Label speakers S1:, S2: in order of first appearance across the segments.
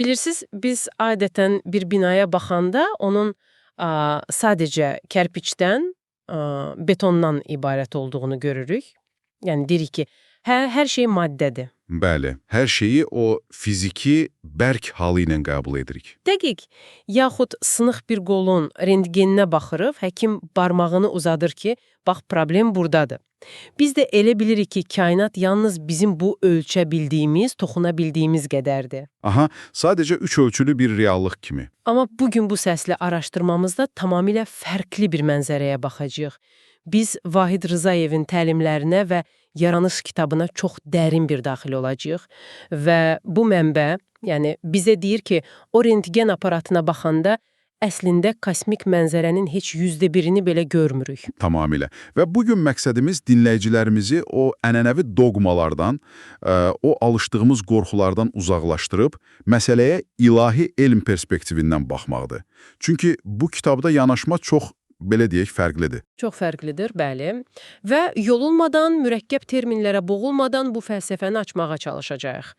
S1: Bilirsiniz, biz adətən bir binaya baxanda onun sadəcə kərpiçdən, betondan ibarət olduğunu görürük. Yəni deyirik ki, hər şey maddədir.
S2: Bəli, hər şeyi o fiziki bərk halı ilə qəbul edirik.
S1: Dəqiq. Yaxud sınıq bir qolun rentgeninə baxırıq, həkim barmağını uzadır ki, bax problem buradadır. Biz də elə bilirik ki, kainat yalnız bizim bu ölçə bildiyimiz, toxuna bildiyimiz qədərdir.
S2: Aha, sadəcə üç ölçülü bir reallıq kimi.
S1: Amma bugün bu səsli araşdırmamızda tamamilə fərqli bir mənzərəyə baxacağıq. Biz Vahid Rızayevin təlimlərinə və yaranış kitabına çox dərin bir daxil olacağıq və bu mənbə, yəni bizə deyir ki, o rentgen aparatına baxanda əslində kosmik mənzərənin heç %1-ini belə görmürük.
S2: Tamamilə. Və bugün məqsədimiz dinləyicilərimizi o ənənəvi doqmalardan, o alışdığımız qorxulardan uzaqlaşdırıb, məsələyə ilahi elm perspektivindən baxmaqdır. Çünki bu kitabda yanaşma çox, belə deyək, fərqlidir.
S1: Çox fərqlidir, bəli. Və yolunmadan, mürəkkəb terminlərə boğulmadan bu fəlsəfəni açmağa çalışacağıq.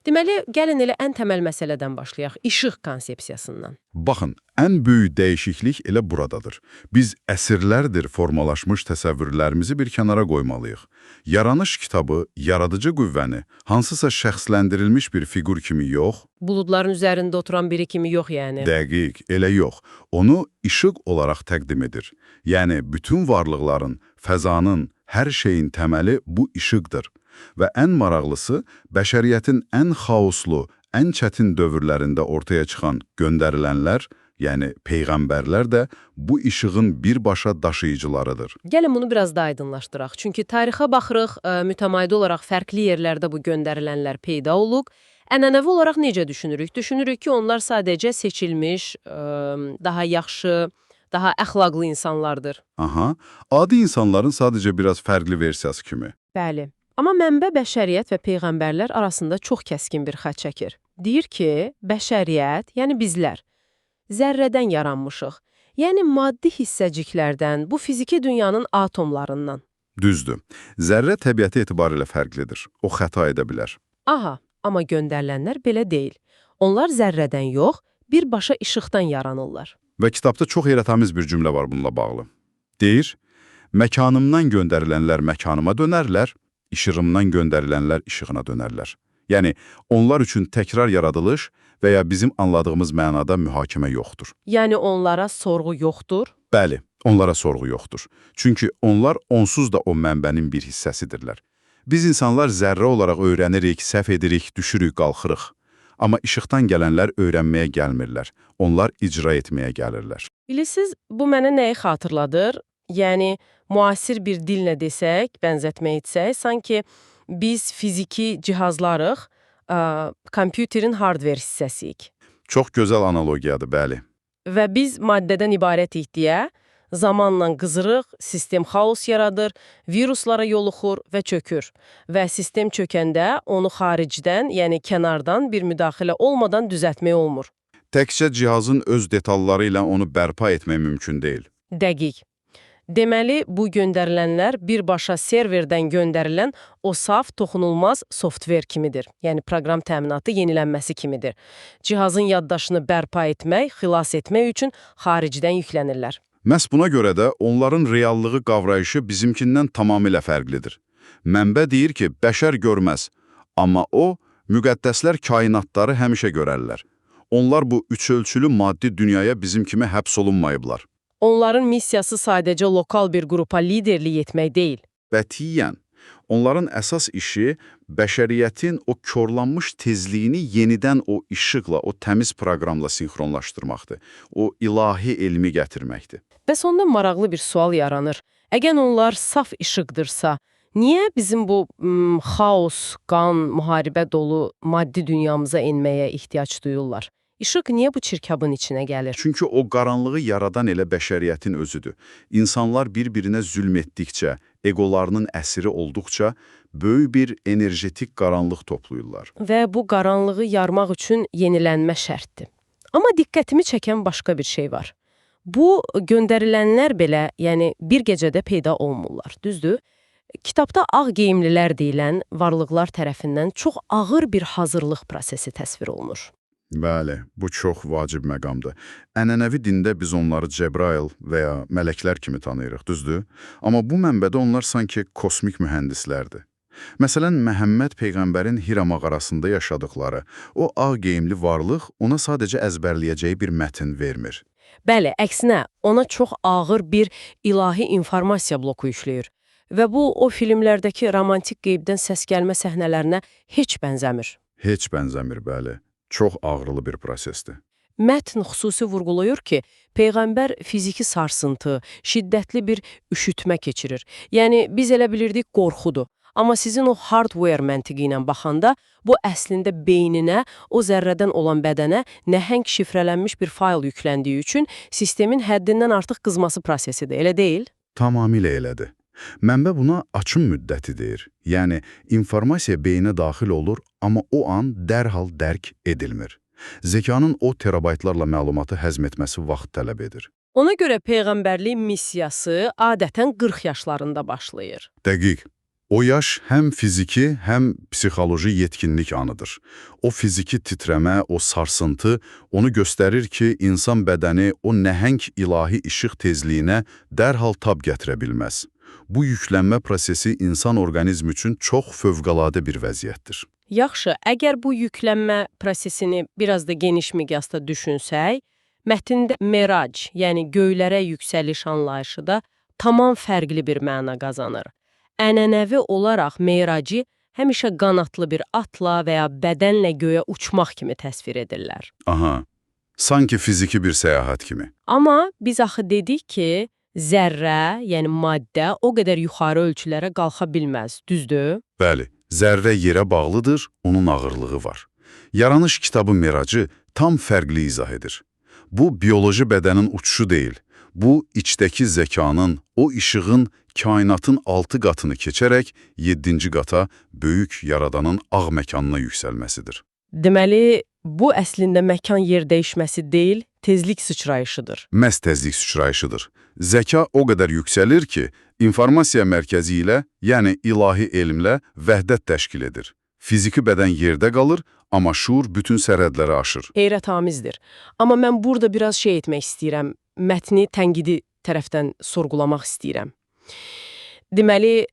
S1: Deməli, gəlin elə ən təməl məsələdən başlayaq, işıq konsepsiyasından.
S2: Baxın, ən böyük dəyişiklik elə buradadır. Biz əsrlərdir formalaşmış təsəvvürlərimizi bir kənara qoymalıyıq. Yaranış kitabı, yaradıcı qüvvəni hansısa şəxsləndirilmiş bir figur kimi yox,
S1: Buludların üzərində oturan biri kimi yox yəni.
S2: dəqiq, elə yox. Onu işıq olaraq təqdim edir. Yəni, bütün varlıqların, fəzanın, hər şeyin təməli bu işıqdır. Və ən maraqlısı, bəşəriyyətin ən xaoslu, ən çətin dövrlərində ortaya çıxan göndərilənlər, yəni peyğəmbərlər də bu işığın birbaşa daşıyıcılarıdır.
S1: Gəlin bunu biraz da aydınlaşdıraq. Çünki tarixə baxırıq, mütəmadi olaraq fərqli yerlərdə bu göndərilənlər peyda olub. Ənənəvi olaraq necə düşünürük? Düşünürük ki, onlar sadəcə seçilmiş, daha yaxşı, daha əxlaqlı insanlardır.
S2: Aha, adi insanların sadəcə biraz fərqli versiyası kimi.
S1: Bəli. Amma mənbə bəşəriyyət və peyğəmbərlər arasında çox kəskin bir xətt çəkir. Deyir ki, bəşəriyyət, yəni bizlər, zərrədən yaranmışıq. Yəni maddi hissəciklərdən, bu fiziki dünyanın atomlarından.
S2: Düzdür. Zərrə təbiəti etibarilə fərqlidir. O xəta edə bilər.
S1: Aha, amma göndərilənlər belə deyil. Onlar zərrədən yox, birbaşa işıqdan yaranırlar.
S2: Və kitabda çox heyrətamiz bir cümlə var bununla bağlı. Deyir, məkanımdan göndərilənlər məkanıma dönərlər, işığımdan göndərilənlər işığına dönərlər. Yəni, onlar üçün təkrar yaradılış və ya bizim anladığımız mənada mühakimə yoxdur.
S1: Yəni onlara sorğu yoxdur?
S2: Bəli, onlara sorğu yoxdur. Çünki onlar onsuz da o mənbənin bir hissəsidirlər. Biz insanlar zərrə olaraq öyrənirik, səhv edirik, düşürük, qalxırıq. Amma işıqdan gələnlər öyrənməyə gəlmirlər. Onlar icra etməyə gəlirlər.
S1: Bilirsiniz, bu mənə nəyi xatırladır? Yəni, müasir bir dillə desək, bənzətmə etsək, sanki biz fiziki cihazlarıq, kompüterin hardver hissəsiyik.
S2: Çox gözəl analogiyadır, bəli.
S1: Və biz maddədən ibarətik deyə, zamanla qızırıq, sistem xaos yaradır, viruslara yoluxur və çökür. Və sistem çökəndə onu xaricdən, yəni kənardan bir müdaxilə olmadan düzəltmək olmur.
S2: Təkcə cihazın öz detalları ilə onu bərpa etmək mümkün deyil.
S1: Dəqiq. Deməli, bu göndərilənlər birbaşa serverdən göndərilən o saf, toxunulmaz softver kimidir. Yəni, proqram təminatı yenilənməsi kimidir. Cihazın yaddaşını bərpa etmək, xilas etmək üçün xaricdən yüklənirlər.
S2: Məhz buna görə də onların reallığı qavrayışı bizimkindən tamamilə fərqlidir. Mənbə deyir ki, bəşər görməz, amma o, müqəddəslər kainatları həmişə görərlər. Onlar bu üçölçülü maddi dünyaya bizim kimi həbs olunmayıblar.
S1: Onların missiyası sadəcə lokal bir qrupa liderlik etmək deyil.
S2: Qətiyyən, onların əsas işi bəşəriyyətin o korlanmış tezliyini yenidən o işıqla, o təmiz proqramla sinxronlaşdırmaqdır. O ilahi elmi gətirməkdir.
S1: Bəs ondan maraqlı bir sual yaranır. Əgər onlar saf işıqdırsa, niyə bizim bu xaos, qan, müharibə dolu maddi dünyamıza enməyə ehtiyac duyurlar? İşıq niyə bu çirkabın içinə gəlir?
S2: Çünki o qaranlığı yaradan elə bəşəriyyətin özüdür. İnsanlar bir-birinə zülm etdikcə, egolarının əsiri olduqca böyük bir enerjetik qaranlıq toplayırlar.
S1: Və bu qaranlığı yarmaq üçün yenilənmə şərtdir. Amma diqqətimi çəkən başqa bir şey var. Bu göndərilənlər belə, yəni bir gecədə peyda olmurlar, düzdür? Kitabda ağ geyimlilər deyilən varlıqlar tərəfindən çox ağır bir hazırlıq prosesi təsvir olunur.
S2: Bəli, bu çox vacib məqamdır. Ənənəvi dində biz onları Cəbrail və ya mələklər kimi tanıyırıq, düzdür? Amma bu mənbədə onlar sanki kosmik mühəndislərdir. Məsələn, Məhəmməd Peyğəmbərin Hira mağarasında yaşadıkları, o ağ geyimli varlıq ona sadəcə əzbərləyəcəyi bir mətn vermir.
S1: Bəli, əksinə, ona çox ağır bir ilahi informasiya bloku yükləyir. Və bu, o filmlərdəki romantik qeybdən səs gəlmə səhnələrinə heç bənzəmir.
S2: Heç bənzəmir, bəli. Çox ağrılı bir prosesdir.
S1: Mətn xüsusi vurğulayır ki, Peyğəmbər fiziki sarsıntı, şiddətli bir üşütmə keçirir. Yəni, biz elə bilirdik qorxudur. Amma sizin o hardware məntiqi ilə baxanda, bu əslində beyninə, o zərrədən olan bədənə nəhəng şifrələnmiş bir fayl yükləndiyi üçün sistemin həddindən artıq qızması prosesidir, elə deyil?
S2: Tamamilə elədir. Mənbə buna açım müddəti deyir. Yəni, informasiya beyinə daxil olur, amma o an dərhal dərk edilmir. Zekanın o terabaytlarla məlumatı həzm etməsi vaxt tələb edir.
S1: Ona görə Peyğəmbərlik missiyası adətən 40 yaşlarında başlayır.
S2: Dəqiq. O yaş həm fiziki, həm psixoloji yetkinlik anıdır. O fiziki titrəmə, o sarsıntı onu göstərir ki, insan bədəni o nəhəng ilahi işıq tezliyinə dərhal tab gətirə bilməz. Bu yüklənmə prosesi insan orqanizmi üçün çox fövqəladə bir vəziyyətdir.
S1: Yaxşı, əgər bu yüklənmə prosesini biraz da geniş miqyasda düşünsək, mətndə merac, yəni göylərə yüksəliş anlayışı da tamam fərqli bir məna qazanır. Ənənəvi olaraq meracı həmişə qanatlı bir atla və ya bədənlə göyə uçmaq kimi təsvir edirlər.
S2: Aha, sanki fiziki bir səyahət kimi.
S1: Amma biz axı dedik ki, zərrə, yəni maddə o qədər yuxarı ölçülərə qalxa bilməz, düzdür?
S2: Bəli, zərrə yerə bağlıdır, onun ağırlığı var. Yaranış kitabı Meracı tam fərqli izah edir. Bu, bioloji bədənin uçuşu deyil. Bu, içdəki zəkanın, o işığın kainatın 6 qatını keçərək 7-ci qata böyük yaradanın ağ məkanına yüksəlməsidir.
S1: Deməli, bu əslində məkan yer dəyişməsi deyil, tezlik sıçrayışıdır.
S2: Məhz tezlik sıçrayışıdır. Zəka o qədər yüksəlir ki, informasiya mərkəzi ilə, yəni ilahi elmlə vəhdət təşkil edir. Fiziki bədən yerdə qalır, amma şuur bütün sərhədləri aşır.
S1: Heyrətamizdir. Amma mən burada biraz şey etmək istəyirəm, mətni tənqidi tərəfdən sorğulamaq istəyirəm. Deməli,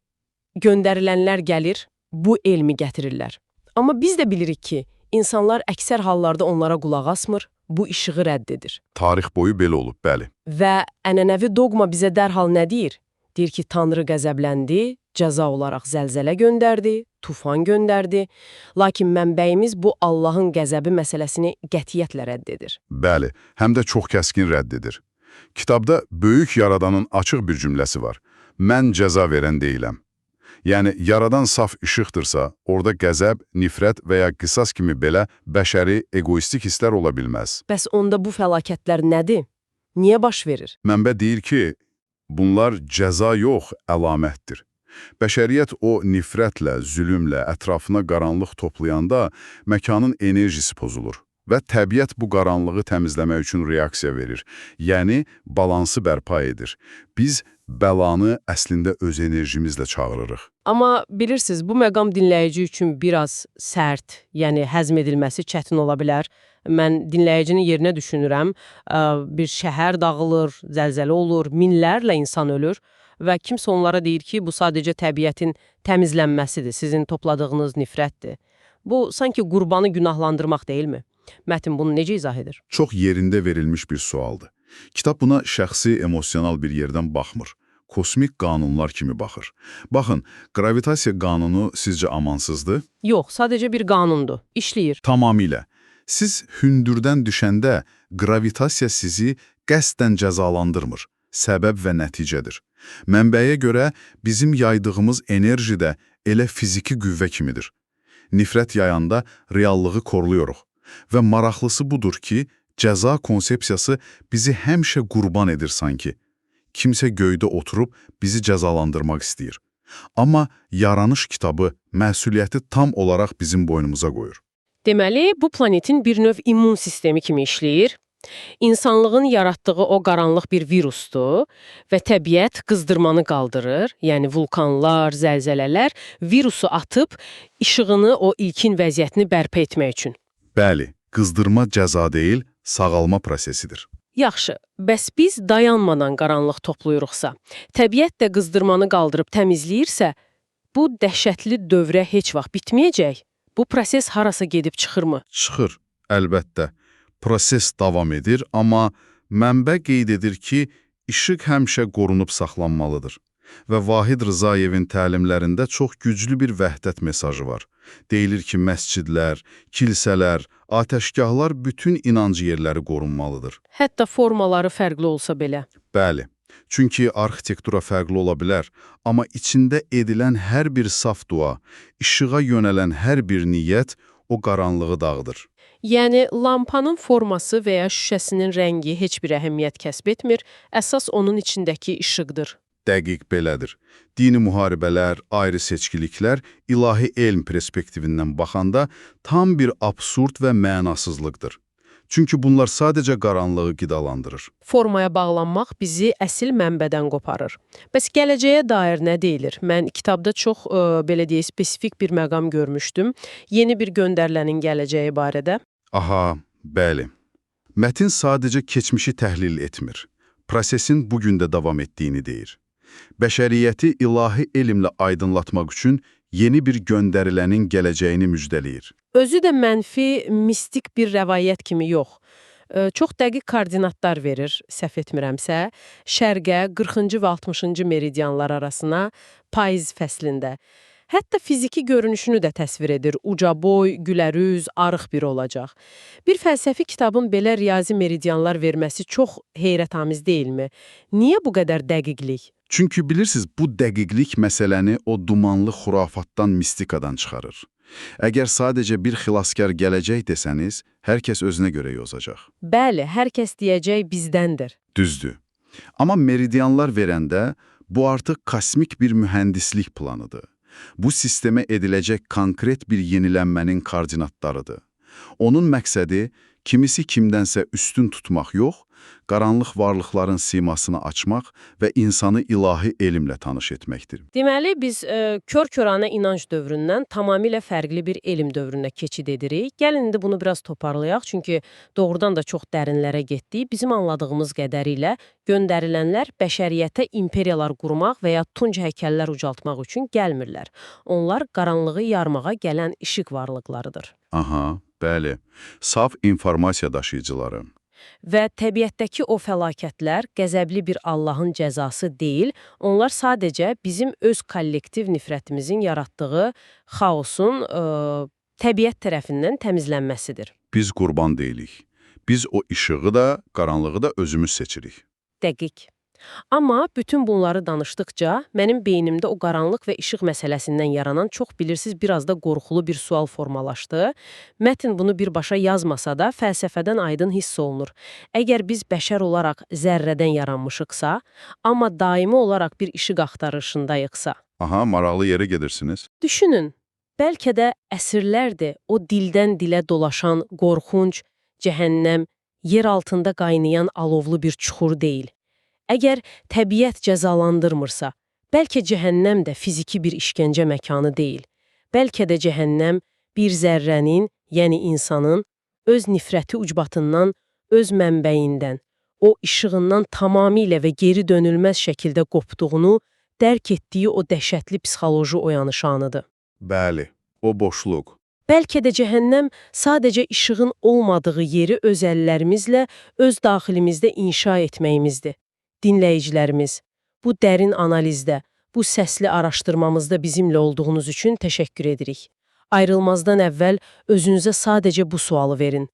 S1: göndərilənlər gəlir, bu elmi gətirirlər. Amma biz də bilirik ki, insanlar əksər hallarda onlara qulaq asmır, bu işığı rədd edir.
S2: Tarix boyu belə olub, bəli.
S1: Və ənənəvi doqma bizə dərhal nə deyir? Deyir ki, Tanrı qəzəbləndi, cəza olaraq zəlzələ göndərdi, tufan göndərdi. Lakin mənbəyimiz bu Allahın qəzəbi məsələsini qətiyyətlə rədd edir.
S2: Bəli, həm də çox kəskin rədd edir. Kitabda böyük yaradanın açıq bir cümləsi var. Mən cəza verən deyiləm. Yəni, yaradan saf işıqdırsa, orada qəzəb, nifrət və ya qisas kimi belə bəşəri, egoistik hisslər ola bilməz.
S1: Bəs onda bu fəlakətlər nədir? Niyə baş verir?
S2: Mənbə deyir ki, bunlar cəza yox, əlamətdir. Bəşəriyyət o nifrətlə, zülümlə, ətrafına qaranlıq toplayanda məkanın enerjisi pozulur. Və təbiət bu qaranlığı təmizləmək üçün reaksiya verir. Yəni, balansı bərpa edir. Biz bəlanı əslində öz enerjimizlə çağırırıq.
S1: Amma bilirsiniz, bu məqam dinləyici üçün biraz sərt, yəni həzm edilməsi çətin ola bilər. Mən dinləyicinin yerinə düşünürəm, bir şəhər dağılır, zəlzələ olur, minlərlə insan ölür və kimsə onlara deyir ki, bu sadəcə təbiətin təmizlənməsidir, sizin topladığınız nifrətdir. Bu, sanki qurbanı günahlandırmaq deyilmi? Mətin bunu necə izah edir?
S2: Çox yerində verilmiş bir sualdır. Kitab buna şəxsi, emosional bir yerdən baxmır. Kosmik qanunlar kimi baxır. Baxın, qravitasiya qanunu sizcə amansızdır?
S1: Yox, sadəcə bir qanundur, işləyir.
S2: Tamamilə. Siz hündürdən düşəndə qravitasiya sizi qəsdən cəzalandırmır. Səbəb və nəticədir. Mənbəyə görə bizim yaydığımız enerji də elə fiziki qüvvə kimidir. Nifrət yayanda reallığı koruyuruq. Və maraqlısı budur ki, cəza konsepsiyası bizi həmişə qurban edir sanki. Kimsə göydə oturub bizi cəzalandırmaq istəyir. Amma yaranış kitabı məsuliyyəti tam olaraq bizim boynumuza qoyur.
S1: Deməli, bu planetin bir növ immun sistemi kimi işləyir. İnsanlığın yaratdığı o qaranlıq bir virusdur və təbiət qızdırmanı qaldırır, yəni vulkanlar, zəlzələlər virusu atıb işığını o ilkin vəziyyətini bərpa etmək üçün.
S2: Bəli, qızdırma cəza deyil, sağalma prosesidir.
S1: Yaxşı, bəs biz dayanmadan qaranlıq toplayırıqsa, təbiət də qızdırmanı qaldırıb təmizləyirsə, bu dəhşətli dövrə heç vaxt bitməyəcək. Bu proses harasa gedib çıxırmı?
S2: Çıxır, əlbəttə. Proses davam edir, amma mənbə qeyd edir ki, işıq həmişə qorunub saxlanmalıdır. Və Vahid Rızayevin təlimlərində çox güclü bir vəhdət mesajı var. Deyilir ki, məscidlər, kilsələr, atəşgahlar bütün inanc yerləri qorunmalıdır.
S1: Hətta formaları fərqli olsa belə.
S2: Bəli, çünki arxitektura fərqli ola bilər, amma içində edilən hər bir saf dua, işığa yönələn hər bir niyyət o qaranlığı dağıdır.
S1: Yəni, lampanın forması və ya şüşəsinin rəngi heç bir əhəmiyyət kəsb etmir, əsas onun içindəki işıqdır.
S2: Dəqiq belədir. Dini müharibələr, ayrı seçkiliklər ilahi elm perspektivindən baxanda tam bir absurd və mənasızlıqdır. Çünki bunlar sadəcə qaranlığı qidalandırır.
S1: Formaya bağlanmaq bizi əsl mənbədən qoparır. Bəs gələcəyə dair nə deyilir? Mən kitabda çox, belə deyək, spesifik bir məqam görmüşdüm. Yeni bir göndərilənin gələcəyi barədə.
S2: Aha, bəli. Mətin sadəcə keçmişi təhlil etmir. Prosesin bugün də davam etdiyini deyir. Bəşəriyyəti ilahi elmlə aydınlatmaq üçün yeni bir göndərilənin gələcəyini müjdələyir.
S1: Özü də mənfi, mistik bir rəvayət kimi yox. Çox dəqiq koordinatlar verir, səhv etmirəmsə, şərqə, 40-cı və 60-cı meridianlar arasına, payız fəslində. Hətta fiziki görünüşünü də təsvir edir. Uca boy, gülərüz, arıq biri olacaq. Bir fəlsəfi kitabın belə riyazi meridianlar verməsi çox heyrətamiz deyilmi? Niyə bu qədər dəqiqlik?
S2: Çünki bilirsiniz, bu dəqiqlik məsələni o dumanlı xurafatdan, mistikadan çıxarır. Əgər sadəcə bir xilaskar gələcək desəniz, hər kəs özünə görə yozacaq.
S1: Bəli, hər kəs deyəcək bizdəndir.
S2: Düzdür. Amma meridianlar verəndə bu artıq kosmik bir mühəndislik planıdır. Bu sistemə ediləcək konkret bir yenilənmənin koordinatlarıdır. Onun məqsədi kimisi kimdənsə üstün tutmaq yox, qaranlıq varlıqların simasını açmaq və insanı ilahi elmlə tanış etməkdir.
S1: Deməli, biz kör-körənə inanc dövründən tamamilə fərqli bir elm dövrünə keçid edirik. Gəlin indi bunu biraz toparlayaq, çünki doğrudan da çox dərinlərə getdik. Bizim anladığımız qədərilə göndərilənlər bəşəriyyətə imperiyalar qurmaq və ya tunc heykəllər ucaltmaq üçün gəlmirlər. Onlar qaranlığı yarmağa gələn işıq varlıqlarıdır.
S2: Aha, bəli. Saf informasiya daşıyıcıları.
S1: Və təbiətdəki o fəlakətlər qəzəbli bir Allahın cəzası deyil, onlar sadəcə bizim öz kollektiv nifrətimizin yaratdığı xaosun təbiət tərəfindən təmizlənməsidir.
S2: Biz qurban deyilik. Biz o işığı da, qaranlığı da özümüz seçirik.
S1: Dəqiq. Amma bütün bunları danışdıqca mənim beynimdə o qaranlıq və işıq məsələsindən yaranan çox bilirsiniz biraz da qorxulu bir sual formalaşdı. Mətn bunu birbaşa yazmasa da fəlsəfədən aydın hiss olunur. Əgər biz bəşər olaraq zərrədən yaranmışıqsa, amma daimi olaraq bir işıq axtarışındayıqsa.
S2: Aha, maraqlı yerə gedirsiniz.
S1: Düşünün, bəlkə də əsrlərdir o dildən dilə dolaşan qorxunc, cəhənnəm, yer altında qaynayan alovlu bir çuxur deyil. Əgər təbiət cəzalandırmırsa, bəlkə cəhənnəm də fiziki bir işgəncə məkanı deyil. Bəlkə də cəhənnəm bir zərrənin, yəni insanın, öz nifrəti ucbatından, öz mənbəyindən, o işığından tamamilə və geri dönülməz şəkildə qopduğunu, dərk etdiyi o dəhşətli psixoloji oyanış anıdır.
S2: Bəli, o boşluq.
S1: Bəlkə də cəhənnəm sadəcə işığın olmadığı yeri öz əllərimizlə, öz daxilimizdə inşa etməyimizdir. Dinləyicilərimiz, bu dərin analizdə, bu səsli araşdırmamızda bizimlə olduğunuz üçün təşəkkür edirik. Ayrılmazdan əvvəl özünüzə sadəcə bu sualı verin.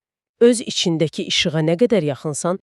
S1: Öz içindəki işığa nə qədər yaxınsan?